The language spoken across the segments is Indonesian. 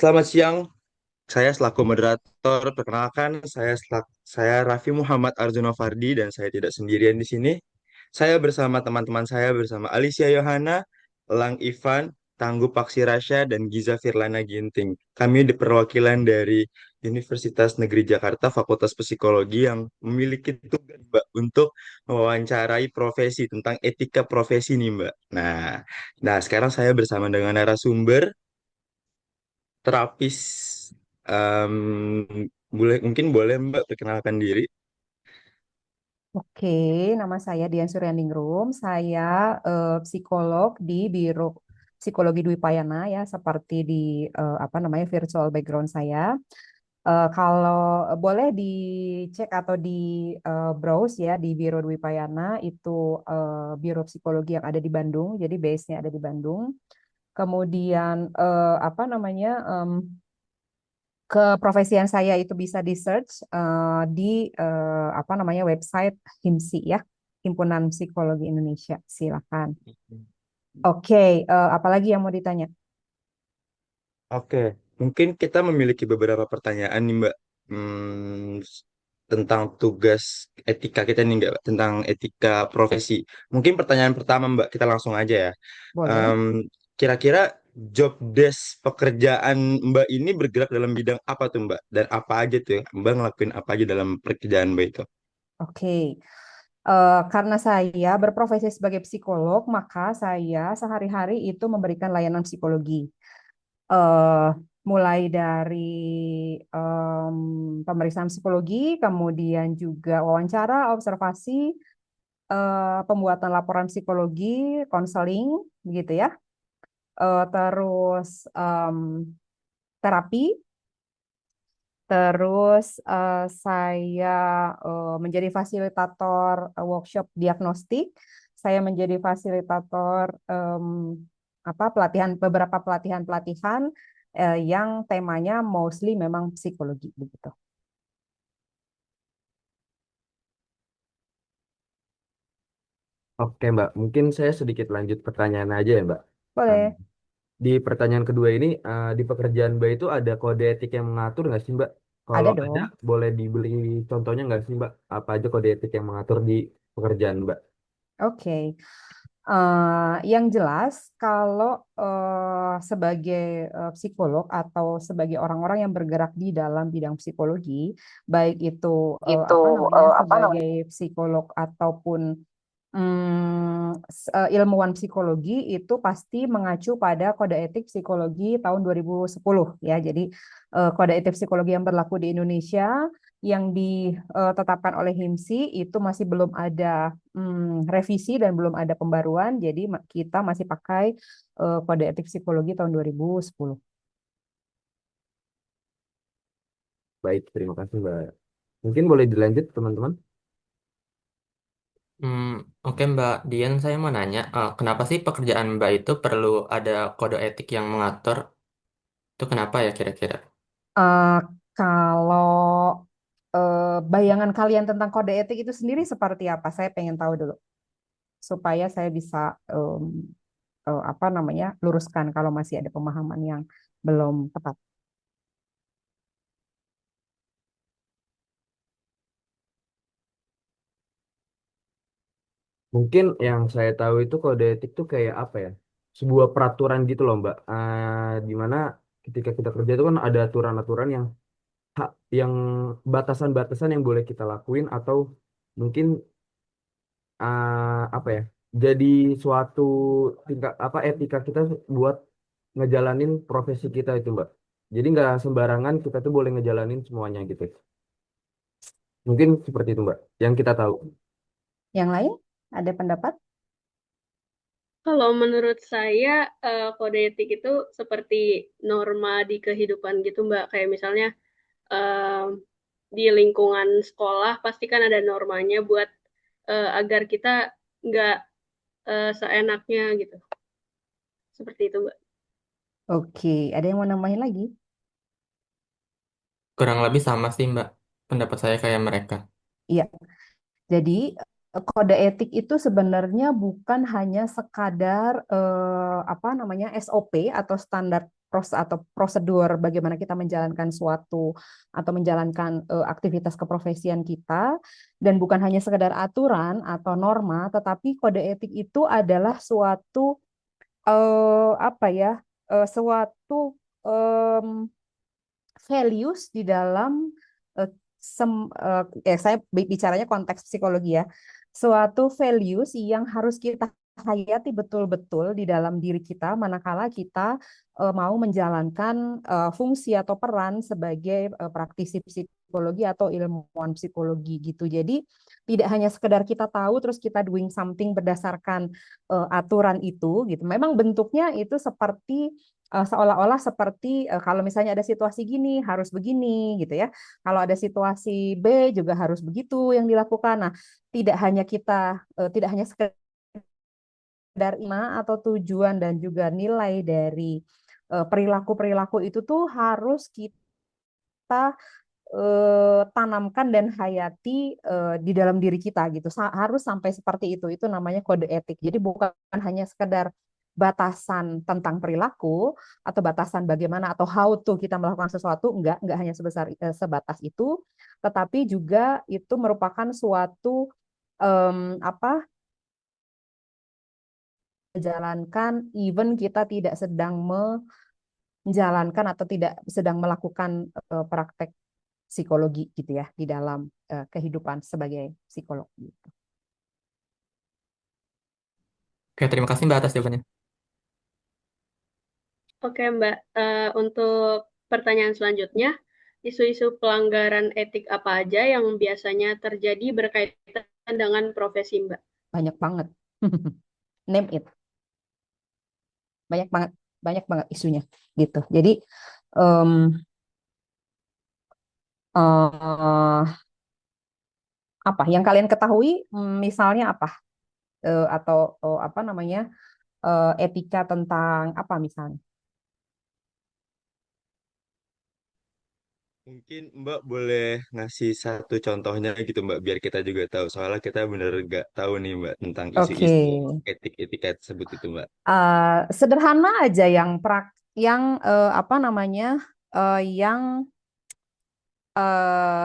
Selamat siang, saya selaku moderator. Perkenalkan, saya Raffi Muhammad Arjuna Fardi dan saya tidak sendirian di sini. Saya bersama teman-teman saya bersama Alicia Yohana, Elang Ivan, Tangguh Paksirasya, dan Giza Firlana Ginting. Kami diperwakilan dari Universitas Negeri Jakarta Fakultas Psikologi yang memiliki tugas Mbak untuk mewawancarai profesi tentang etika profesi nih Mbak. Nah, sekarang saya bersama dengan narasumber terapis. Mungkin boleh Mbak perkenalkan diri. Oke, nama saya Dian Suryandingrum. Saya psikolog di Biro Psikologi Dwi Payana ya, seperti di apa namanya virtual background saya. Kalau boleh dicek atau di browse ya di Biro Dwi Payana itu Biro Psikologi yang ada di Bandung. Jadi base-nya ada di Bandung. Kemudian apa namanya keprofesian saya itu bisa di search di apa namanya website HIMSI ya, Himpunan Psikologi Indonesia. Silakan. Oke, apalagi yang mau ditanya? Oke, mungkin kita memiliki beberapa pertanyaan nih Mbak. Hmm, tentang tugas etika kita nih Mbak, tentang etika profesi. Mungkin pertanyaan pertama Mbak, kita langsung aja ya. Boleh. Em, Kira-kira job desk pekerjaan Mbak ini bergerak dalam bidang apa tuh Mbak? Dan apa aja tuh ya? Mbak ngelakuin apa aja dalam pekerjaan Mbak itu? Oke. Karena saya berprofesi sebagai psikolog, maka saya sehari-hari itu memberikan layanan psikologi. eh Mulai dari pemeriksaan psikologi, kemudian juga wawancara, observasi, pembuatan laporan psikologi, konseling, gitu ya. Terus terapi, terus saya menjadi fasilitator workshop diagnostik, saya menjadi fasilitator apa pelatihan beberapa pelatihan-pelatihan yang temanya mostly memang psikologi begitu. Oke Mbak, mungkin saya sedikit lanjut pertanyaan aja ya Mbak. Eh, Boleh, Di pertanyaan kedua ini, di pekerjaan Mbak itu ada kode etik yang mengatur nggak sih Mbak? ada Kalau ada, dong. boleh dibeli contohnya nggak sih Mbak? Apa aja kode etik yang mengatur di pekerjaan Mbak? Oke. Yang jelas, kalau sebagai psikolog atau sebagai orang-orang yang bergerak di dalam bidang psikologi, baik itu Itu apa namanya apa namanya? sebagai psikolog ataupun ilmuwan psikologi itu pasti mengacu pada Kode Etik Psikologi tahun 2010 ya. Jadi Kode Etik Psikologi yang berlaku di Indonesia yang ditetapkan oleh HIMSI itu masih belum ada revisi dan belum ada pembaruan. Jadi kita masih pakai Kode Etik Psikologi tahun 2010. Baik, terima kasih Mbak. Mungkin boleh dilanjut teman-teman. Hmm, oke Mbak Dian, saya mau nanya, kenapa sih pekerjaan Mbak itu perlu ada kode etik yang mengatur? Itu kenapa ya kira-kira? Eh, Kalau bayangan kalian tentang kode etik itu sendiri seperti apa? Saya pengen tahu dulu supaya saya bisa apa namanya luruskan kalau masih ada pemahaman yang belum tepat. Mungkin yang saya tahu itu kode etik itu kayak apa ya? Sebuah peraturan gitu loh Mbak. Di mana ketika kita kerja itu kan ada aturan-aturan hak yang batasan-batasan yang boleh kita lakuin atau mungkin apa ya jadi suatu tingkat apa etika kita buat ngejalanin profesi kita itu Mbak, jadi nggak sembarangan kita tuh boleh ngejalanin semuanya gitu, mungkin seperti itu Mbak yang kita tahu. Yang lain ada pendapat? Kalau menurut saya, kode etik itu seperti norma di kehidupan gitu, Mbak. Kayak misalnya eh, di lingkungan sekolah pasti kan ada normanya buat agar kita nggak seenaknya gitu. Seperti itu, Mbak. Oke, ada yang mau nambahin lagi? Kurang lebih sama sih Mbak, pendapat saya kayak mereka. Iya, jadi kode etik itu sebenarnya bukan hanya sekadar apa namanya SOP atau standar atau prosedur bagaimana kita menjalankan suatu atau menjalankan aktivitas keprofesian kita, dan bukan hanya sekedar aturan atau norma, tetapi kode etik itu adalah suatu apa ya, suatu em, values di dalam saya bicaranya konteks psikologi ya, suatu values yang harus kita hayati betul-betul di dalam diri kita manakala kita mau menjalankan fungsi atau peran sebagai praktisi psikologi atau ilmuwan psikologi gitu. Jadi tidak hanya sekedar kita tahu terus kita doing something berdasarkan aturan itu gitu. Memang bentuknya itu seperti seolah-olah seperti kalau misalnya ada situasi gini harus begini gitu ya. Kalau ada situasi B juga harus begitu yang dilakukan. Nah, tidak hanya sekedar atau tujuan dan juga nilai dari perilaku-perilaku itu tuh harus kita tanamkan dan hayati di dalam diri kita gitu. Harus sampai seperti itu. Itu namanya kode etik. Jadi bukan hanya sekedar batasan tentang perilaku atau batasan bagaimana atau how to kita melakukan sesuatu, enggak hanya sebatas itu, tetapi juga itu merupakan suatu apa menjalankan even kita tidak sedang menjalankan atau tidak sedang melakukan praktek psikologi gitu ya di dalam kehidupan sebagai psikolog gitu. Oke, terima kasih Mbak atas jawabannya. Oke, Mbak. Untuk pertanyaan selanjutnya, isu-isu pelanggaran etik apa aja yang biasanya terjadi berkaitan dengan profesi Mbak? Banyak banget. Name it. Banyak banget isunya gitu. Jadi apa yang kalian ketahui misalnya apa atau apa namanya etika tentang apa misalnya? Mungkin Mbak boleh ngasih satu contohnya gitu Mbak, biar kita juga tahu. Soalnya kita bener nggak tahu nih Mbak tentang Oke. isu-isu etik-etika tersebut itu Mbak. Sederhana aja yang apa namanya yang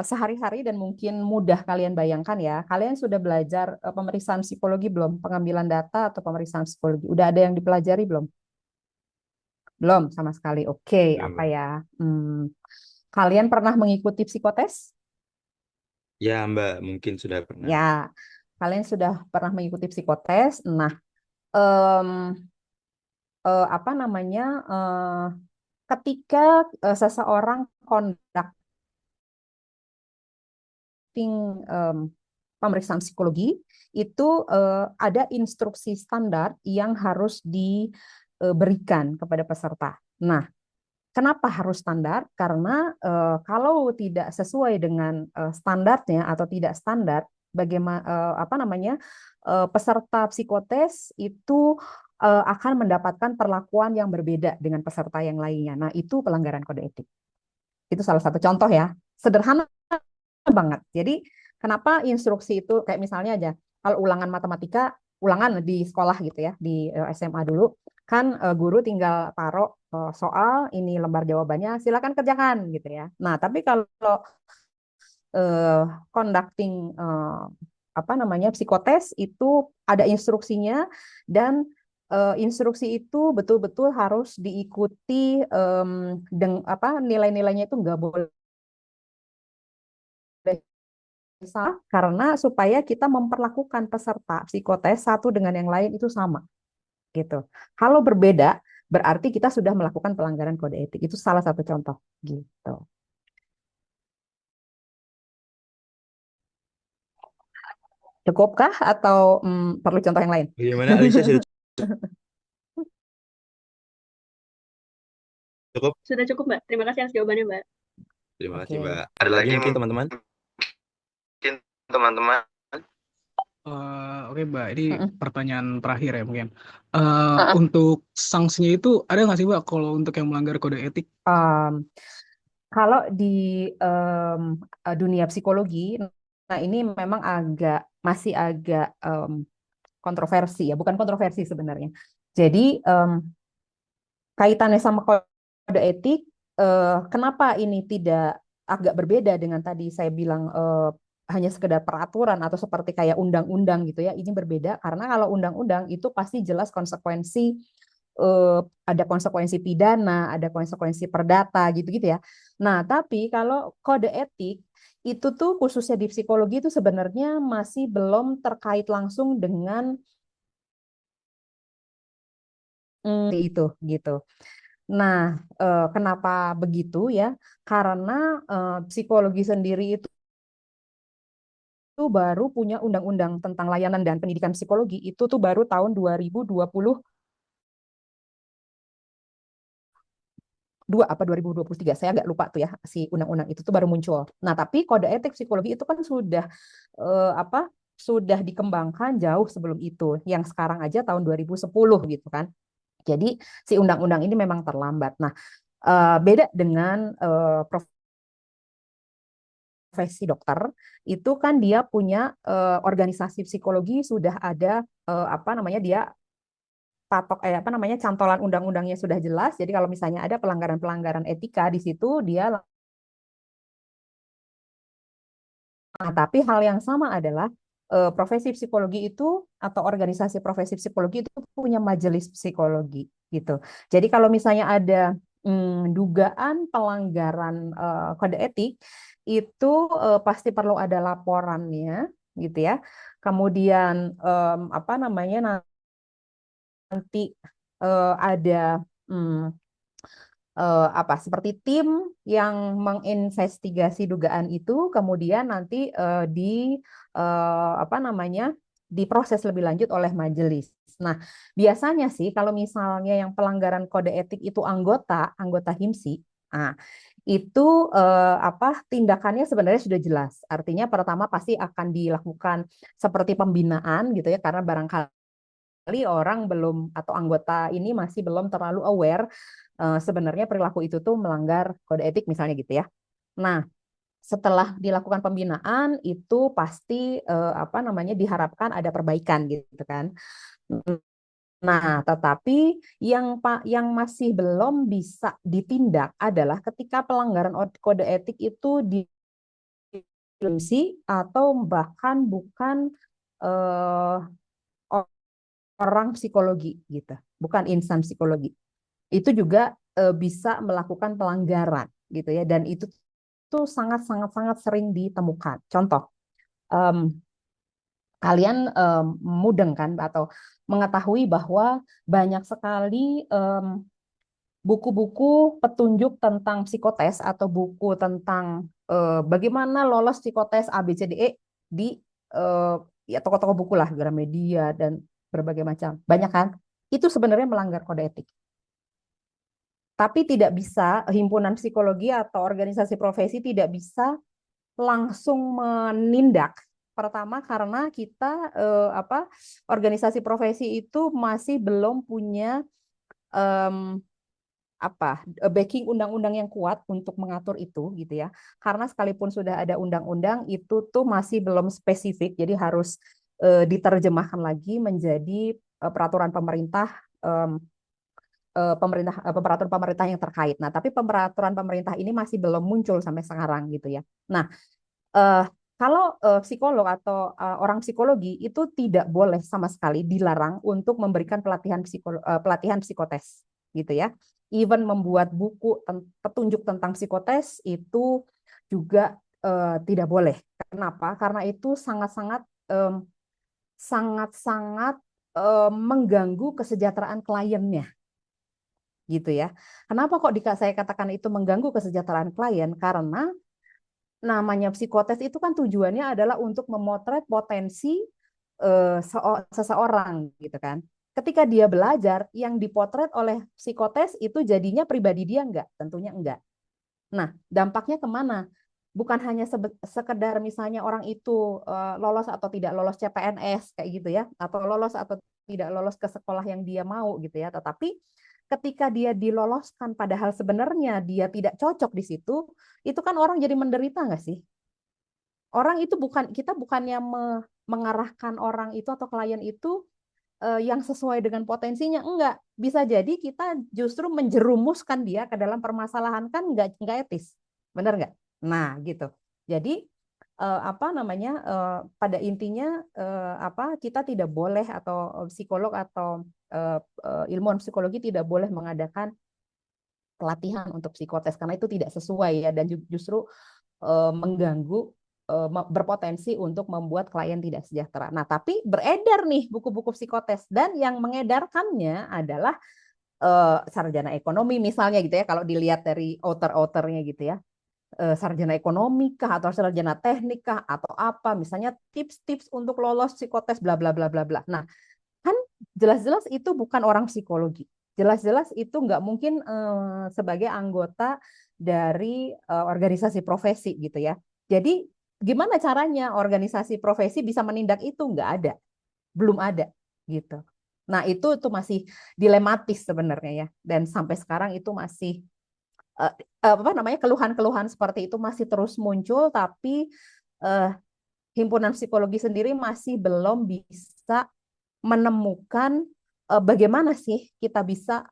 sehari-hari dan mungkin mudah kalian bayangkan ya. Kalian sudah belajar pemeriksaan psikologi belum? Pengambilan data atau pemeriksaan psikologi? Udah ada yang dipelajari belum? Belum sama sekali. Oke, Belum apa Mbak. ya? Kalian pernah mengikuti psikotes? Ya Mbak, mungkin sudah pernah. Ya, kalian sudah pernah mengikuti psikotes. Nah, em, apa namanya? Ketika seseorang conducting pemeriksaan psikologi itu ada instruksi standar yang harus diberikan kepada peserta. Nah, kenapa harus standar? Karena kalau tidak sesuai dengan standarnya atau tidak standar, bagaimana apa namanya peserta psikotes itu akan mendapatkan perlakuan yang berbeda dengan peserta yang lainnya. Nah, itu pelanggaran kode etik. Itu salah satu contoh ya. Sederhana banget. Jadi kenapa instruksi itu kayak misalnya aja kalau ulangan matematika, ulangan di sekolah gitu ya, di SMA dulu kan guru tinggal taruh soal ini lembar jawabannya silakan kerjakan gitu ya. Nah, tapi kalau conducting apa namanya psikotes itu ada instruksinya dan instruksi itu betul-betul harus diikuti apa nilai-nilainya itu nggak boleh salah karena supaya kita memperlakukan peserta psikotes satu dengan yang lain itu sama gitu. Kalau berbeda berarti kita sudah melakukan pelanggaran kode etik. Itu salah satu contoh gitu. Cukupkah atau perlu contoh yang lain? Bagaimana Alicia, sudah cukup? Sudah cukup, Mbak. Terima kasih atas jawabannya, Mbak. Terima kasih Oke. Mbak. Ada lagi mungkin teman-teman? Oke Mbak, ini Mm-mm. pertanyaan terakhir ya mungkin. Untuk sanksinya itu ada nggak sih Mbak kalau untuk yang melanggar kode etik? Kalau di dunia psikologi, nah ini memang masih agak kontroversi ya, bukan kontroversi sebenarnya. Jadi kaitannya sama kode etik, kenapa ini tidak agak berbeda dengan tadi saya bilang hanya sekedar peraturan atau seperti kayak undang-undang gitu ya. Ini berbeda karena kalau undang-undang itu pasti jelas konsekuensi, ada konsekuensi pidana, ada konsekuensi perdata gitu-gitu ya. Nah, tapi kalau kode etik itu tuh khususnya di psikologi itu sebenarnya masih belum terkait langsung dengan itu gitu. Nah, kenapa begitu ya? Karena psikologi sendiri itu baru punya undang-undang tentang layanan dan pendidikan psikologi itu tuh baru tahun 2022 apa 2023, saya agak lupa tuh ya, si undang-undang itu tuh baru muncul. Nah, tapi kode etik psikologi itu kan sudah apa? Sudah dikembangkan jauh sebelum itu. Yang sekarang aja tahun 2010 gitu kan. Jadi si undang-undang ini memang terlambat. Nah, beda dengan profesi dokter, itu kan dia punya organisasi psikologi sudah ada apa namanya dia patok apa namanya cantolan undang-undangnya sudah jelas. Jadi kalau misalnya ada pelanggaran-pelanggaran etika di situ dia. Nah, tapi hal yang sama adalah profesi psikologi itu atau organisasi profesi psikologi itu punya majelis psikologi gitu. Jadi kalau misalnya ada dugaan pelanggaran kode etik itu pasti perlu ada laporannya gitu ya. Kemudian apa namanya nanti ada hmm, apa seperti tim yang menginvestigasi dugaan itu, kemudian nanti di apa namanya diproses lebih lanjut oleh majelis. Nah, biasanya sih kalau misalnya yang pelanggaran kode etik itu anggota HIMSI, nah, itu apa tindakannya sebenarnya sudah jelas. Artinya pertama pasti akan dilakukan seperti pembinaan gitu ya, karena barangkali orang belum atau anggota ini masih belum terlalu aware sebenarnya perilaku itu tuh melanggar kode etik misalnya gitu ya. Nah, setelah dilakukan pembinaan itu pasti apa namanya diharapkan ada perbaikan gitu kan. Nah, tetapi yang masih belum bisa ditindak adalah ketika pelanggaran kode etik itu diilusi atau bahkan bukan eh, orang psikologi gitu, bukan insan psikologi. Itu juga bisa melakukan pelanggaran gitu ya, dan itu tuh sangat sangat sangat sering ditemukan. Contoh, em, kalian mudeng kan atau mengetahui bahwa banyak sekali buku-buku petunjuk tentang psikotes atau buku tentang bagaimana lolos psikotes ABCDE di eh, ya toko-toko buku lah, Gramedia dan berbagai macam. Banyak kan? Itu sebenarnya melanggar kode etik. Tapi tidak bisa, himpunan psikologi atau organisasi profesi tidak bisa langsung menindak. Pertama karena kita apa organisasi profesi itu masih belum punya em, apa backing undang-undang yang kuat untuk mengatur itu gitu ya. Karena sekalipun sudah ada undang-undang itu tuh masih belum spesifik, jadi harus diterjemahkan lagi menjadi peraturan pemerintah peraturan pemerintah yang terkait. Nah, tapi peraturan pemerintah ini masih belum muncul sampai sekarang gitu ya. Nah, eh, kalau psikolog atau orang psikologi itu tidak boleh sama sekali dilarang untuk memberikan pelatihan psikotes gitu ya. Even membuat buku petunjuk tentang psikotes itu juga tidak boleh. Kenapa? Karena itu sangat-sangat sangat-sangat mengganggu kesejahteraan kliennya gitu ya. Kenapa kok saya katakan itu mengganggu kesejahteraan klien? Karena namanya psikotes itu kan tujuannya adalah untuk memotret potensi seseorang gitu kan. Ketika dia belajar, yang dipotret oleh psikotes itu jadinya pribadi dia enggak? Tentunya enggak. Nah, dampaknya kemana? Bukan hanya sekedar misalnya orang itu lolos atau tidak lolos CPNS kayak gitu ya, atau lolos atau tidak lolos ke sekolah yang dia mau gitu ya, tetapi ketika dia diloloskan padahal sebenarnya dia tidak cocok di situ, itu kan orang jadi menderita nggak sih? Orang itu bukan, kita bukannya mengarahkan orang itu atau klien itu yang sesuai dengan potensinya? Enggak. Bisa jadi kita justru menjerumuskan dia ke dalam permasalahan, kan enggak etis. Benar nggak? Nah, gitu. Jadi apa namanya, pada intinya apa, kita tidak boleh, atau psikolog atau ilmuwan psikologi tidak boleh mengadakan pelatihan untuk psikotes karena itu tidak sesuai ya, dan justru mengganggu, berpotensi untuk membuat klien tidak sejahtera. Nah, tapi beredar nih buku-buku psikotes, dan yang mengedarkannya adalah sarjana ekonomi misalnya gitu ya, kalau dilihat dari author-authornya gitu ya. Sarjana ekonomi kah, atau sarjana teknik kah, atau apa, misalnya tips-tips untuk lolos psikotes bla bla bla bla bla. Nah, kan jelas-jelas itu bukan orang psikologi. Jelas-jelas itu nggak mungkin sebagai anggota dari organisasi profesi gitu ya. Jadi gimana caranya organisasi profesi bisa menindak itu? Nggak ada, belum ada gitu. Nah, itu masih dilematis sebenarnya ya, dan sampai sekarang itu masih apa namanya, keluhan-keluhan seperti itu masih terus muncul, tapi eh, himpunan psikologi sendiri masih belum bisa menemukan bagaimana sih kita bisa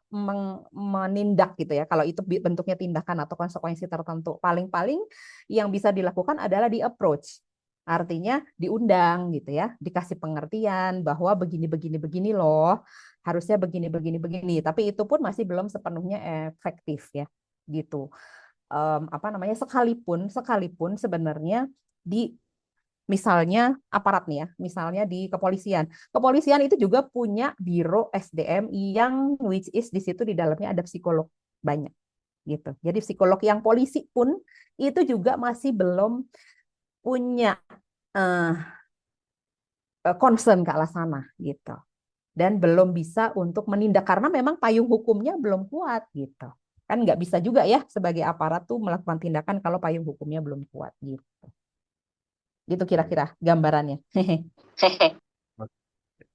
menindak gitu ya. Kalau itu bentuknya tindakan atau konsekuensi tertentu, paling-paling yang bisa dilakukan adalah di approach. Artinya diundang gitu ya, dikasih pengertian bahwa begini loh, harusnya begini. Tapi itu pun masih belum sepenuhnya efektif ya, gitu. Apa namanya, sekalipun sebenarnya di misalnya aparat nih ya, misalnya di kepolisian. Kepolisian itu juga punya biro SDM yang which is di situ di dalamnya ada psikolog banyak gitu. Jadi psikolog yang polisi pun itu juga masih belum punya eh, concern ke arah sana gitu. Dan belum bisa untuk menindak karena memang payung hukumnya belum kuat gitu. Kan nggak bisa juga ya sebagai aparat tuh melakukan tindakan kalau payung hukumnya belum kuat gitu. Gitu kira-kira gambarannya.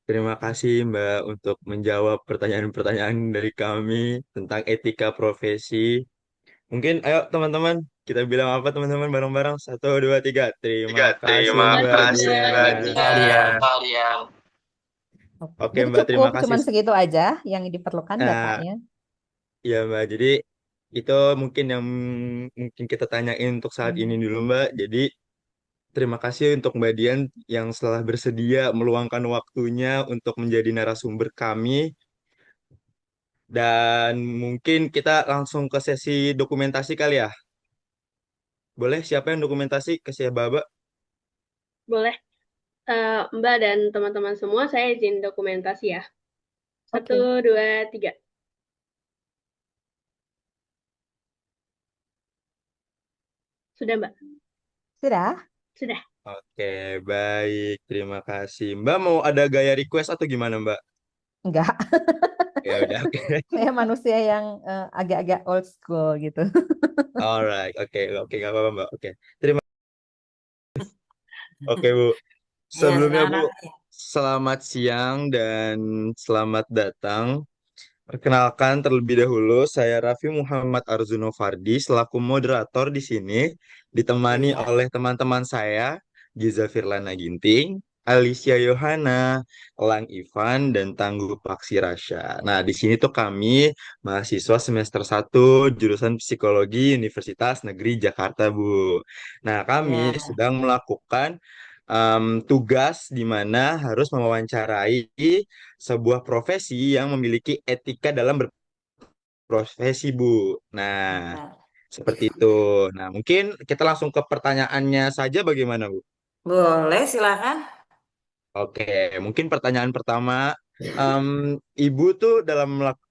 Terima kasih Mbak untuk menjawab pertanyaan-pertanyaan dari kami tentang etika profesi. Mungkin ayo teman-teman, kita bilang apa teman-teman bareng-bareng? Satu, dua, tiga. Terima kasih Terima Mbak kasih Mbak Dian. Kalian. Dian. Oke. Oke Jadi Mbak, cukup, terima kasih. cuman segitu aja yang diperlukan Nah, datanya. ya Mbak, jadi itu mungkin yang mungkin kita tanyain untuk saat ini dulu Mbak. Jadi terima kasih untuk Mbak Dian yang telah bersedia meluangkan waktunya untuk menjadi narasumber kami. Dan mungkin kita langsung ke sesi dokumentasi kali ya. Boleh siapa yang dokumentasi ke siapa, Mbak? Boleh. Mbak dan teman-teman semua, saya izin dokumentasi ya. Satu, Oke, dua, tiga. Sudah, Mbak? sudah? Sudah. Oke, baik. Terima kasih. Mbak mau ada gaya request atau gimana, Mbak? Enggak. Ya udah, oke. Saya manusia yang agak-agak old school gitu. Alright, oke, nggak apa-apa, Mbak. Oke. Terima Oke, Bu. Iya, Sebelumnya, Bu, sekarang selamat siang dan selamat datang. Perkenalkan terlebih dahulu, saya Raffi Muhammad Arzuno Fardi selaku moderator di sini, ditemani iya. oleh teman-teman saya, Giza Firlana Ginting, Alicia Yohana, Elang Ivan, dan Tangguh Paksi Rasya. Nah, di sini tuh kami mahasiswa semester 1 jurusan Psikologi Universitas Negeri Jakarta, Bu. Nah, kami Iya. sedang melakukan tugas di mana harus mewawancarai sebuah profesi yang memiliki etika dalam berprofesi, Bu. Nah, Iya. seperti itu. Nah, mungkin kita langsung ke pertanyaannya saja bagaimana, Bu? Boleh, silakan. Oke, mungkin pertanyaan pertama, em, Ibu tuh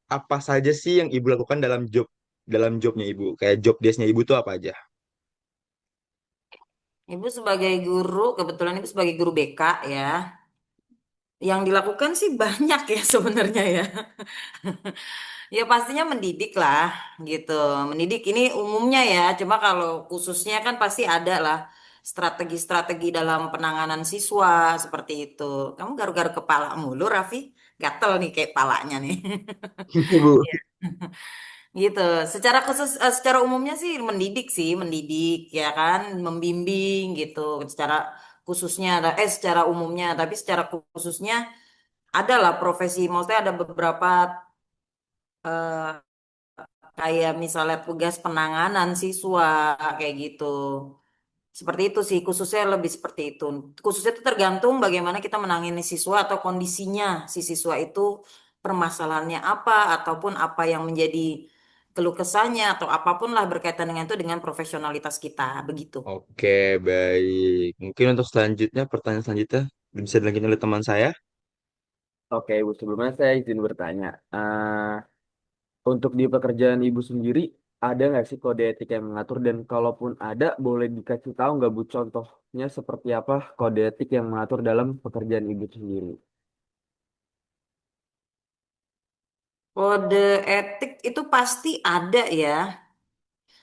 apa saja sih yang Ibu lakukan dalam jobnya Ibu? Kayak job desk-nya Ibu tuh apa aja? Ibu sebagai guru, kebetulan Ibu sebagai guru BK ya. Yang dilakukan sih banyak ya sebenarnya ya. Ya pastinya mendidik lah gitu. Mendidik ini umumnya ya, cuma kalau khususnya kan pasti ada lah strategi-strategi dalam penanganan siswa seperti itu. Kamu garuk-garuk kepala mulu, Raffi. Gatel nih kayak palanya nih. Bu. Gitu. Secara khusus, secara umumnya sih, mendidik ya kan, membimbing gitu. Secara khususnya, secara umumnya, tapi secara khususnya ada lah profesi, maksudnya ada beberapa eh, kayak misalnya tugas penanganan siswa kayak gitu. Seperti itu sih, khususnya lebih seperti itu. Khususnya itu tergantung bagaimana kita menangani siswa atau kondisinya si siswa itu permasalahannya apa ataupun apa yang menjadi keluh kesahnya atau apapun lah berkaitan dengan itu dengan profesionalitas kita begitu. Oke, baik. Mungkin untuk selanjutnya, pertanyaan selanjutnya bisa dilanjutkan oleh teman saya. Oke, Ibu, sebelumnya saya izin bertanya. Untuk di pekerjaan Ibu sendiri, ada nggak sih kode etik yang mengatur? Dan kalaupun ada, boleh dikasih tahu nggak Bu contohnya seperti apa kode etik yang mengatur dalam pekerjaan Ibu sendiri? Kode etik itu pasti ada ya.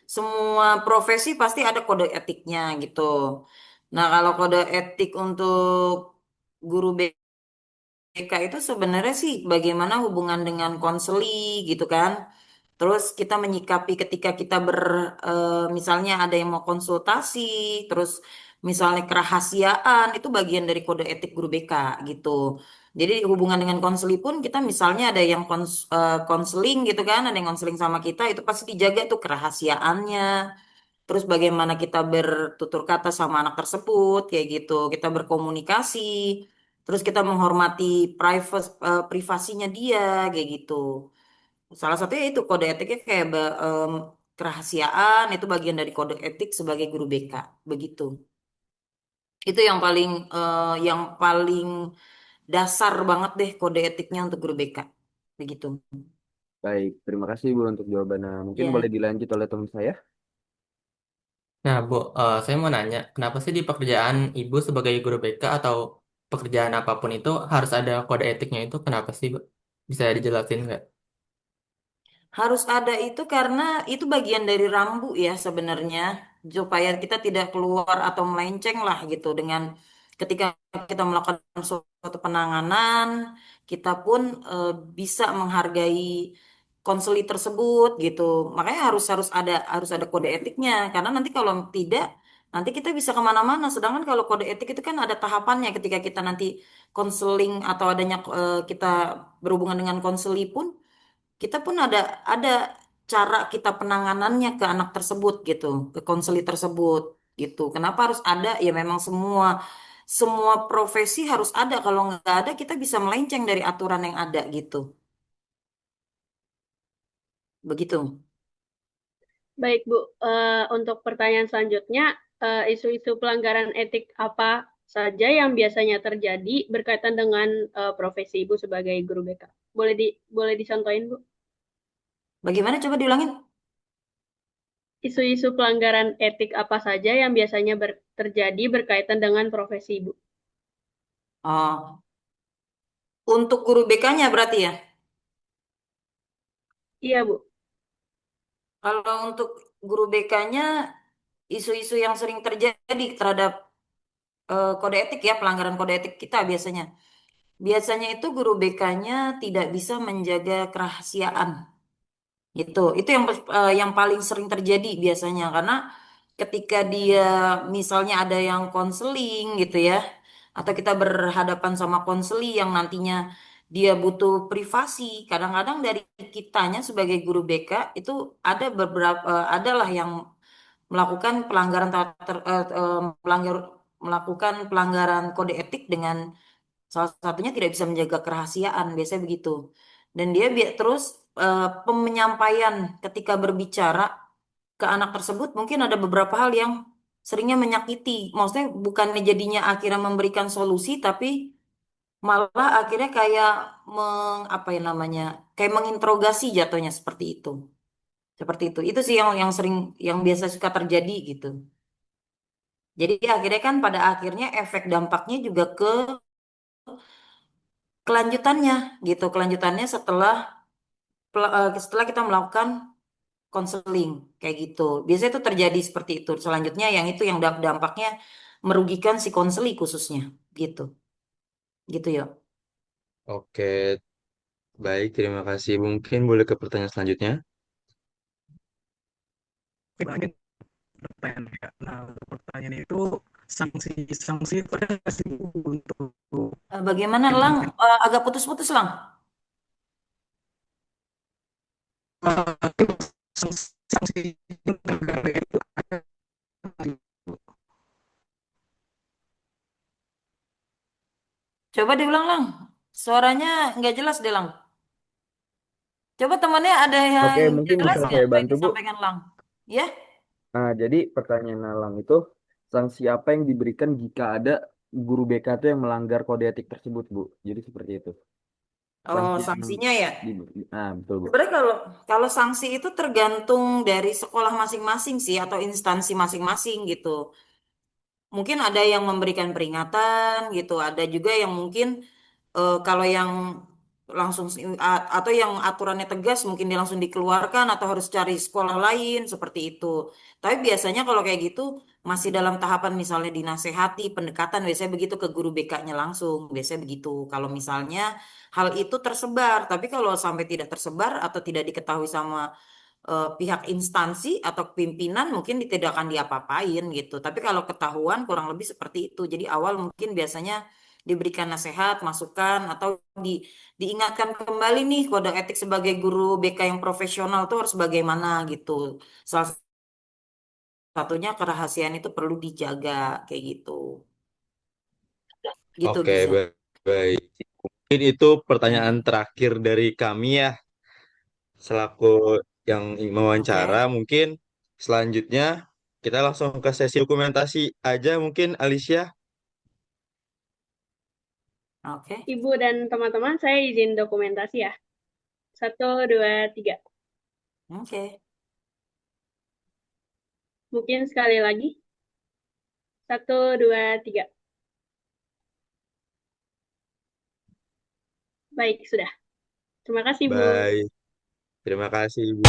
Semua profesi pasti ada kode etiknya gitu. Nah, kalau kode etik untuk guru BK itu sebenarnya sih bagaimana hubungan dengan konseli gitu kan. Terus kita menyikapi ketika kita misalnya ada yang mau konsultasi, terus misalnya kerahasiaan itu bagian dari kode etik guru BK gitu. Jadi hubungan dengan konseli pun kita misalnya ada yang konseling gitu kan, ada yang konseling sama kita itu pasti dijaga tuh kerahasiaannya. Terus bagaimana kita bertutur kata sama anak tersebut kayak gitu, kita berkomunikasi, terus kita menghormati privasinya dia kayak gitu. Salah satunya itu kode etiknya kayak kerahasiaan itu bagian dari kode etik sebagai guru BK begitu. Itu yang paling dasar banget deh kode etiknya untuk guru BK begitu. Baik, terima kasih Bu untuk jawabannya. Mungkin boleh Ya. dilanjut oleh teman saya. Nah, Bu, saya mau nanya, kenapa sih di pekerjaan Ibu sebagai guru BK atau pekerjaan apapun itu harus ada kode etiknya itu? Kenapa sih, Bu? Bisa dijelasin nggak? Harus ada itu karena itu bagian dari rambu ya sebenarnya supaya kita tidak keluar atau melenceng lah gitu dengan ketika kita melakukan suatu penanganan kita pun bisa menghargai konseli tersebut gitu. Makanya harus ada kode etiknya karena nanti kalau tidak nanti kita bisa kemana-mana. Sedangkan kalau kode etik itu kan ada tahapannya ketika kita nanti konseling atau adanya kita berhubungan dengan konseli pun kita pun ada cara kita penanganannya ke anak tersebut gitu, ke konseli tersebut gitu. Kenapa harus ada? Ya memang semua semua profesi harus ada. Kalau nggak ada, kita bisa melenceng dari aturan yang ada gitu. Begitu. Baik, Bu. Untuk pertanyaan selanjutnya, isu-isu pelanggaran etik apa saja yang biasanya terjadi berkaitan dengan profesi Ibu sebagai guru BK? Boleh dicontohin, Bu? Bagaimana? Coba diulangin. Isu-isu pelanggaran etik apa saja yang biasanya terjadi berkaitan dengan profesi Ibu? Oh, untuk guru BK-nya berarti ya. Iya, Bu. Kalau untuk guru BK-nya, isu-isu yang sering terjadi terhadap kode etik ya, pelanggaran kode etik kita biasanya. Biasanya itu guru BK-nya tidak bisa menjaga kerahasiaan. Itu yang paling sering terjadi biasanya karena ketika dia misalnya ada yang konseling gitu ya, atau kita berhadapan sama konseli yang nantinya dia butuh privasi. Kadang-kadang dari kitanya sebagai guru BK itu ada beberapa adalah yang melakukan pelanggaran melakukan pelanggaran kode etik dengan salah satunya tidak bisa menjaga kerahasiaan, biasanya begitu. Dan dia terus penyampaian ketika berbicara ke anak tersebut mungkin ada beberapa hal yang seringnya menyakiti. Maksudnya bukannya jadinya akhirnya memberikan solusi, tapi malah akhirnya kayak apa ya namanya, kayak menginterogasi jatuhnya seperti itu. Seperti itu. Itu sih yang sering, yang biasa suka terjadi gitu. Jadi akhirnya kan pada akhirnya efek dampaknya juga ke kelanjutannya gitu. Kelanjutannya setelah kita melakukan konseling kayak gitu. Biasanya itu terjadi seperti itu. Selanjutnya yang itu yang dampaknya merugikan si konseli khususnya gitu. Gitu ya. Oke, baik. Terima kasih. Mungkin boleh ke pertanyaan selanjutnya. Lanjut pertanyaan Kak. Nah, untuk pertanyaan itu sanksi itu ada nggak sih Bu untuk Bagaimana yang Lang? Agak putus-putus Lang. sanksi negara itu ada nggak sih, Bu? Coba diulang Lang. Suaranya nggak jelas deh Lang. Coba temannya ada yang Oke, mungkin jelas bisa nggak saya apa yang bantu, Bu. disampaikan Lang? Ya? Nah, jadi pertanyaan Nalang itu, sanksi apa yang diberikan jika ada guru BK itu yang melanggar kode etik tersebut, Bu? Jadi seperti itu. Oh, Sanksi yang sanksinya ya. betul, Bu. Sebenarnya kalau kalau sanksi itu tergantung dari sekolah masing-masing sih atau instansi masing-masing gitu. Mungkin ada yang memberikan peringatan gitu, ada juga yang mungkin kalau yang langsung atau yang aturannya tegas mungkin dia langsung dikeluarkan atau harus cari sekolah lain seperti itu. Tapi biasanya kalau kayak gitu masih dalam tahapan misalnya dinasehati, pendekatan biasanya begitu ke guru BK-nya langsung, biasanya begitu. Kalau misalnya hal itu tersebar, tapi kalau sampai tidak tersebar atau tidak diketahui sama pihak instansi atau pimpinan mungkin tidak akan diapa-apain gitu. Tapi kalau ketahuan kurang lebih seperti itu. Jadi awal mungkin biasanya diberikan nasihat, masukan atau diingatkan kembali nih kode etik sebagai guru BK yang profesional tuh harus bagaimana gitu. Salah satunya kerahasiaan itu perlu dijaga kayak gitu. Gitu Oke, Giza. baik. Mungkin itu pertanyaan terakhir dari kami ya, selaku yang mewawancara. Oke. Mungkin selanjutnya kita langsung ke sesi dokumentasi aja mungkin, Alicia. Oke. Ibu dan teman-teman, saya izin dokumentasi ya. 1, 2, 3. Oke. Mungkin sekali lagi. 1, 2, 3. Baik, sudah. Terima kasih, Bu. Baik. Terima kasih, Ibu.